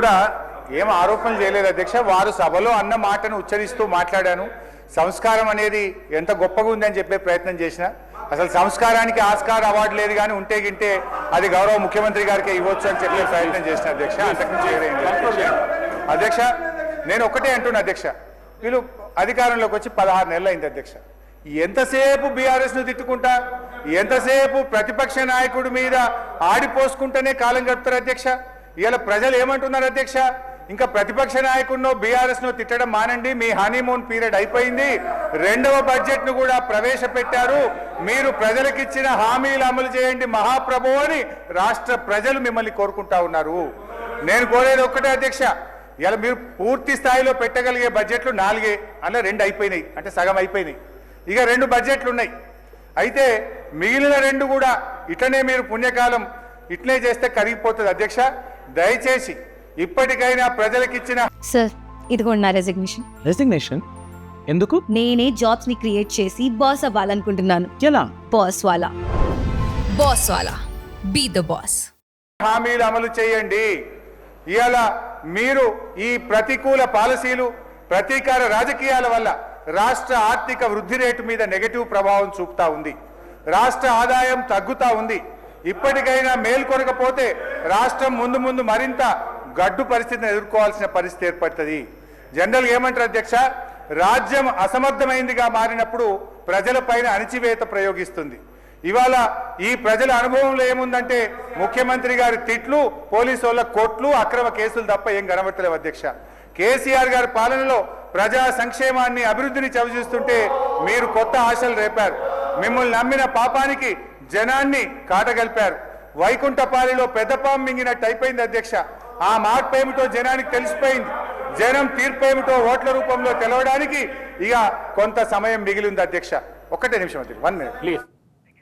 కూడా ఏం ఆరోపణలు చేయలేదు అధ్యక్ష. వారు సభలో అన్న మాటను ఉచ్చరిస్తూ మాట్లాడాను. సంస్కారం అనేది ఎంత గొప్పగా ఉందని చెప్పే ప్రయత్నం చేసిన. అసలు సంస్కారానికి ఆస్కార్ అవార్డు లేదు, కానీ ఉంటే గింటే అది గౌరవ ముఖ్యమంత్రి గారికి ఇవ్వచ్చు అని చెప్పే ప్రయత్నం చేసిన అధ్యక్ష. అంతకుమించి అధ్యక్ష నేను ఒకటే అంటున్నా అధ్యక్ష, వీళ్ళు అధికారంలోకి వచ్చి 16 నెలలు అయింది అధ్యక్ష. ఎంతసేపు బీఆర్ఎస్ను తిట్టుకుంటా, ఎంతసేపు ప్రతిపక్ష నాయకుడి మీద ఆడిపోసుకుంటూనే కాలం గడుపుతారు అధ్యక్ష. ఇవాళ ప్రజలు ఏమంటున్నారు అధ్యక్ష, ఇంకా ప్రతిపక్ష నాయకుడినో బీఆర్ఎస్ను తిట్టడం మానండి, మీ హనీమూన్ పీరియడ్ అయిపోయింది, రెండవ బడ్జెట్ను కూడా ప్రవేశపెట్టారు, మీరు ప్రజలకిచ్చిన హామీలు అమలు చేయండి మహాప్రభు అని రాష్ట్ర ప్రజలు మిమ్మల్ని కోరుకుంటా ఉన్నారు. నేను కోరేది ఒక్కటే అధ్యక్ష, ఇలా మీరు పూర్తి స్థాయిలో పెట్టగలిగే బడ్జెట్లు 4, అలా 2 అయిపోయినాయి, అంటే సగం అయిపోయినాయి. ఇక 2 బడ్జెట్లు ఉన్నాయి. అయితే మిగిలిన 2 కూడా ఇట్లనే మీరు పుణ్యకాలం ఇట్లనే చేస్తే కరిగిపోతుంది అధ్యక్ష. దయచేసి ఇప్పటికైనా ప్రజలకిచ్చిన సార్ ఇదిగోండి నా రెసిగ్నేషన్. రెసిగ్నేషన్ ఎందుకు? నేనే జాబ్స్ ని క్రియేట్ చేసి బాస్ అవ్వాలనుకుంటున్నాను. ఎలా? బాస్ వాలా. బాస్ వాలా, బీ ద బాస్. హామీలు అమలు చేయండి. ఇవాళ మీరు ఈ ప్రతికూల పాలసీలు, ప్రతీకార రాజకీయాల వల్ల రాష్ట్ర ఆర్థిక వృద్ధి రేటు మీద నెగటివ్ ప్రభావం చూపుతా ఉంది. రాష్ట్ర ఆదాయం తగ్గుతా ఉంది. ఇప్పటికైనా మేల్కొనకపోతే రాష్ట్రం ముందు ముందు మరింత గడ్డు పరిస్థితిని ఎదుర్కోవాల్సిన పరిస్థితి ఏర్పడుతుంది. జనరల్ ఏమంటారు అధ్యక్ష, రాజ్యం అసమర్థమైందిగా మారినప్పుడు ప్రజలపైన అణిచివేత ప్రయోగిస్తుంది. ఇవాళ ఈ ప్రజల అనుభవంలో ఏముందంటే ముఖ్యమంత్రి గారి తిట్లు, పోలీసు వాళ్ళ కోట్లు, అక్రమ కేసులు తప్ప ఏం కనబడతలేవు అధ్యక్ష. కేసీఆర్ గారి పాలనలో ప్రజా సంక్షేమాన్ని, అభివృద్ధిని చవిచూస్తుంటే మీరు కొత్త ఆశలు రేపారు. మిమ్మల్ని నమ్మిన పాపానికి జనాన్ని కాటగలిపారు. వైకుంఠపాలిలో పెద్దపాం మింగినట్టు అయిపోయింది అధ్యక్ష. ఆ మార్పు ఏమిటో జనానికి తెలిసిపోయింది. జనం తీర్పు ఏమిటో ఓట్ల రూపంలో తెలవడానికి ఇక కొంత సమయం మిగిలింది అధ్యక్ష. ఒక్కటే నిమిషం అధ్యక్ష, 1 minute ప్లీజ్.